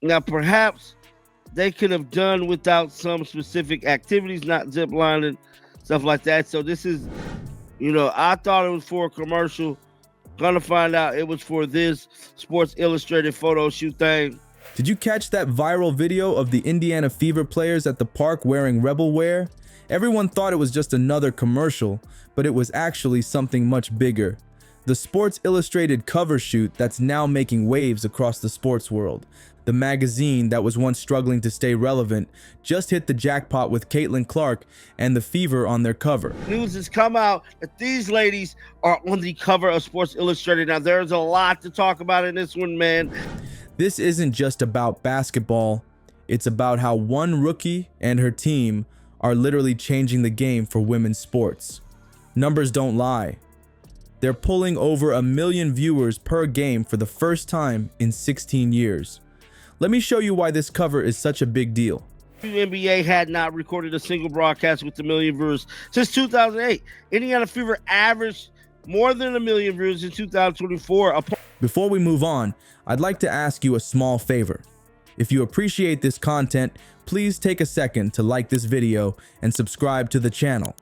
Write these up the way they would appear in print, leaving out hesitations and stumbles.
Now, perhaps they could have done without some specific activities, not zip lining, stuff like that. So this is, I thought it was for a commercial. Gonna find out it was for this Sports Illustrated photo shoot thing. Did you catch that viral video of the Indiana Fever players at the park wearing Rebel wear? Everyone thought it was just another commercial, but it was actually something much bigger. The Sports Illustrated cover shoot that's now making waves across the sports world. The magazine that was once struggling to stay relevant just hit the jackpot with Caitlin Clark and the Fever on their cover. News has come out that these ladies are on the cover of Sports Illustrated. Now, there's a lot to talk about in this one, man. This isn't just about basketball. It's about how one rookie and her team are literally changing the game for women's sports. Numbers don't lie. They're pulling over 1 million viewers per game for the first time in 16 years. Let me show you why this cover is such a big deal. WNBA had not recorded a single broadcast with 1 million viewers since 2008. Indiana Fever averaged more than 1 million viewers in 2024. Before we move on, I'd like to ask you a small favor. If you appreciate this content, please take a second to like this video and subscribe to the channel.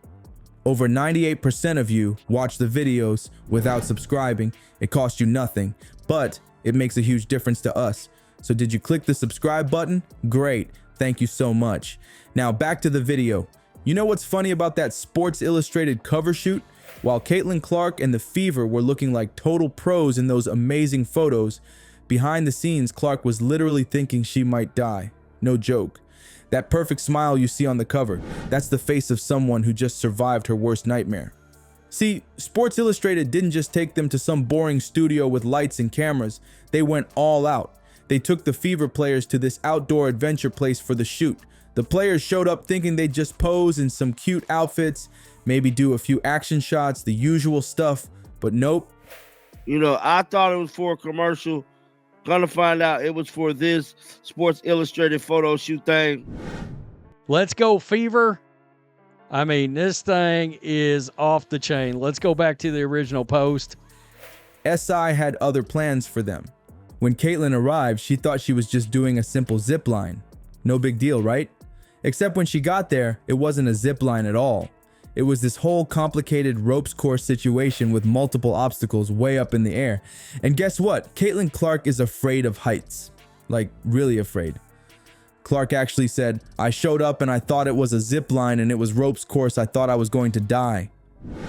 Over 98% of you watch the videos without subscribing. It costs you nothing, but it makes a huge difference to us. So did you click the subscribe button? Great, thank you so much. Now back to the video. You know what's funny about that Sports Illustrated cover shoot? While Caitlin Clark and the Fever were looking like total pros in those amazing photos, behind the scenes, Clark was literally thinking she might die. No joke. That perfect smile you see on the cover, that's the face of someone who just survived her worst nightmare. See, Sports Illustrated didn't just take them to some boring studio with lights and cameras. They went all out. They took the Fever players to this outdoor adventure place for the shoot. The players showed up thinking they'd just pose in some cute outfits, maybe do a few action shots, the usual stuff, but nope. I thought it was for a commercial. Gonna find out it was for this Sports Illustrated photo shoot thing. Let's go, Fever. I mean, this thing is off the chain. Let's go back to the original post. SI had other plans for them. When Caitlin arrived, she thought she was just doing a simple zip line. No big deal, right? Except when she got there, it wasn't a zip line at all. It was this whole complicated ropes course situation with multiple obstacles way up in the air. And guess what? Caitlin Clark is afraid of heights. Like, really afraid. Clark actually said, "I showed up and I thought it was a zip line and it was ropes course. I thought I was going to die."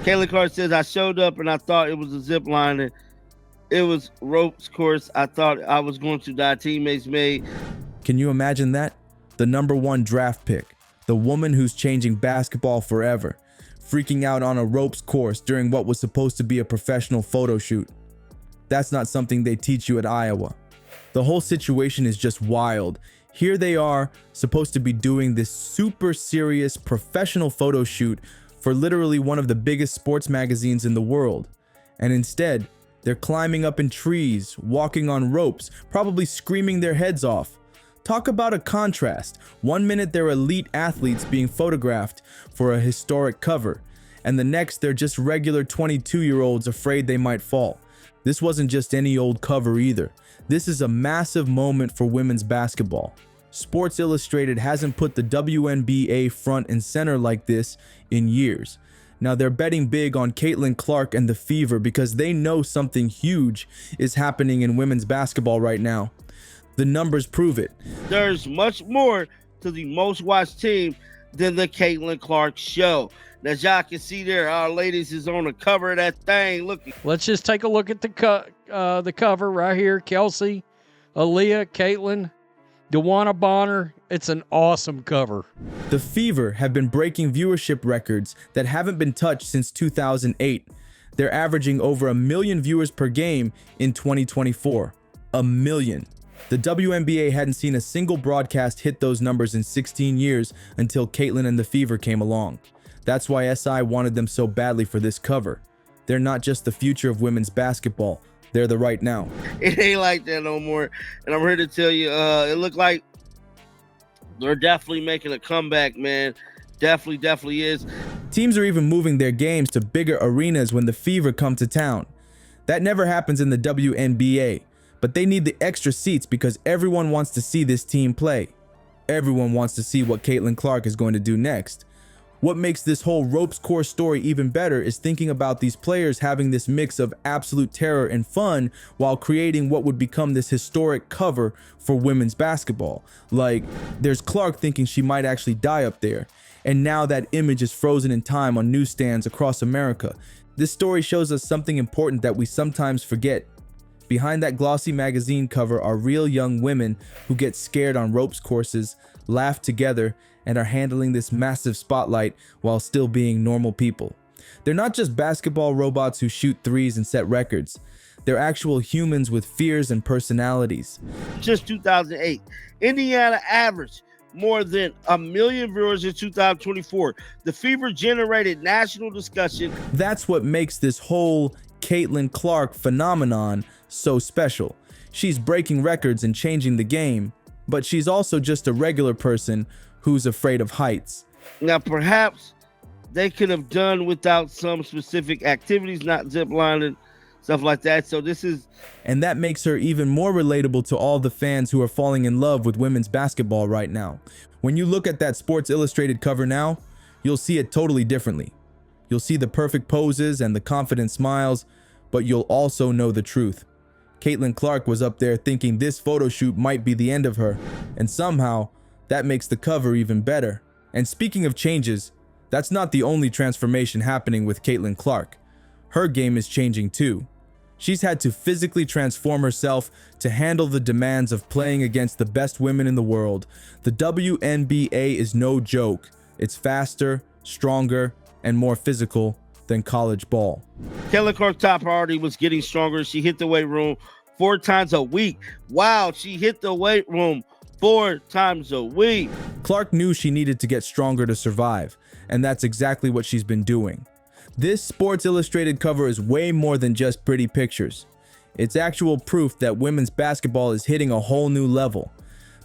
Caitlin Clark says, "I showed up and I thought it was a zip line and it was ropes course. I thought I was going to die." Teammates made. Can you imagine that? The #1 draft pick, the woman who's changing basketball forever, freaking out on a ropes course during what was supposed to be a professional photo shoot. That's not something they teach you at Iowa. The whole situation is just wild. Here they are, supposed to be doing this super serious professional photo shoot for literally one of the biggest sports magazines in the world. And instead, they're climbing up in trees, walking on ropes, probably screaming their heads off. Talk about a contrast. 1 minute they're elite athletes being photographed for a historic cover, and the next they're just regular 22-year-olds afraid they might fall. This wasn't just any old cover either. This is a massive moment for women's basketball. Sports Illustrated hasn't put the WNBA front and center like this in years. Now they're betting big on Caitlin Clark and the Fever because they know something huge is happening in women's basketball right now. The numbers prove it. There's much more to the most watched team than the Caitlin Clark show. Now, as y'all can see there, our ladies is on the cover of that thing. Look. Let's just take a look at the cover right here. Kelsey, Aaliyah, Caitlin, DeWanna Bonner. It's an awesome cover. The Fever have been breaking viewership records that haven't been touched since 2008. They're averaging over 1 million viewers per game in 2024. 1 million. The WNBA hadn't seen a single broadcast hit those numbers in 16 years until Caitlin and the Fever came along. That's why SI wanted them so badly for this cover. They're not just the future of women's basketball, they're the right now. It ain't like that no more. And I'm here to tell you, it looked like they're definitely making a comeback, man. Definitely is. Teams are even moving their games to bigger arenas when the Fever come to town. That never happens in the WNBA. But they need the extra seats because everyone wants to see this team play. Everyone wants to see what Caitlin Clark is going to do next. What makes this whole ropes course story even better is thinking about these players having this mix of absolute terror and fun while creating what would become this historic cover for women's basketball. Like, there's Clark thinking she might actually die up there, and now that image is frozen in time on newsstands across America. This story shows us something important that we sometimes forget. Behind that glossy magazine cover are real young women who get scared on ropes courses, laugh together, and are handling this massive spotlight while still being normal people. They're not just basketball robots who shoot threes and set records. They're actual humans with fears and personalities. Just 2008, Indiana averaged more than 1 million viewers in 2024. The Fever generated national discussion. That's what makes this whole Caitlin Clark phenomenon so special. She's breaking records and changing the game, but she's also just a regular person who's afraid of heights. Now, perhaps they could have done without some specific activities, not zip lining, stuff like that. So this is... And that makes her even more relatable to all the fans who are falling in love with women's basketball right now. When you look at that Sports Illustrated cover now, you'll see it totally differently. You'll see the perfect poses and the confident smiles, but you'll also know the truth. Caitlin Clark was up there thinking this photo shoot might be the end of her, and somehow that makes the cover even better. And speaking of changes, that's not the only transformation happening with Caitlin Clark. Her game is changing too. She's had to physically transform herself to handle the demands of playing against the best women in the world. The WNBA is no joke. It's faster, stronger, and more physical than college ball. Caitlin Clark's top priority was getting stronger. She hit the weight room 4 times a week. Wow, she hit the weight room 4 times a week. Clark knew she needed to get stronger to survive, and that's exactly what she's been doing. This Sports Illustrated cover is way more than just pretty pictures. It's actual proof that women's basketball is hitting a whole new level.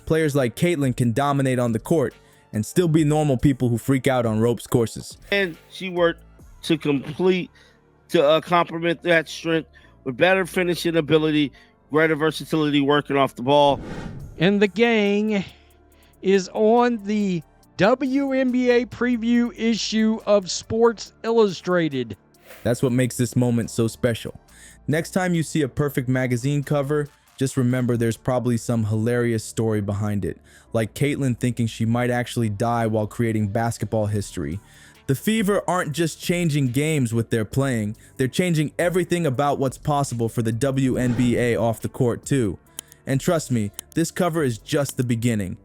Players like Caitlin can dominate on the court and still be normal people who freak out on ropes courses. And she worked to complement that strength with better finishing ability, greater versatility working off the ball. And the gang is on the WNBA preview issue of Sports Illustrated. That's what makes this moment so special. Next time you see a perfect magazine cover, just remember there's probably some hilarious story behind it, like Caitlin thinking she might actually die while creating basketball history. The Fever aren't just changing games with their playing, they're changing everything about what's possible for the WNBA off the court too. And trust me, this cover is just the beginning.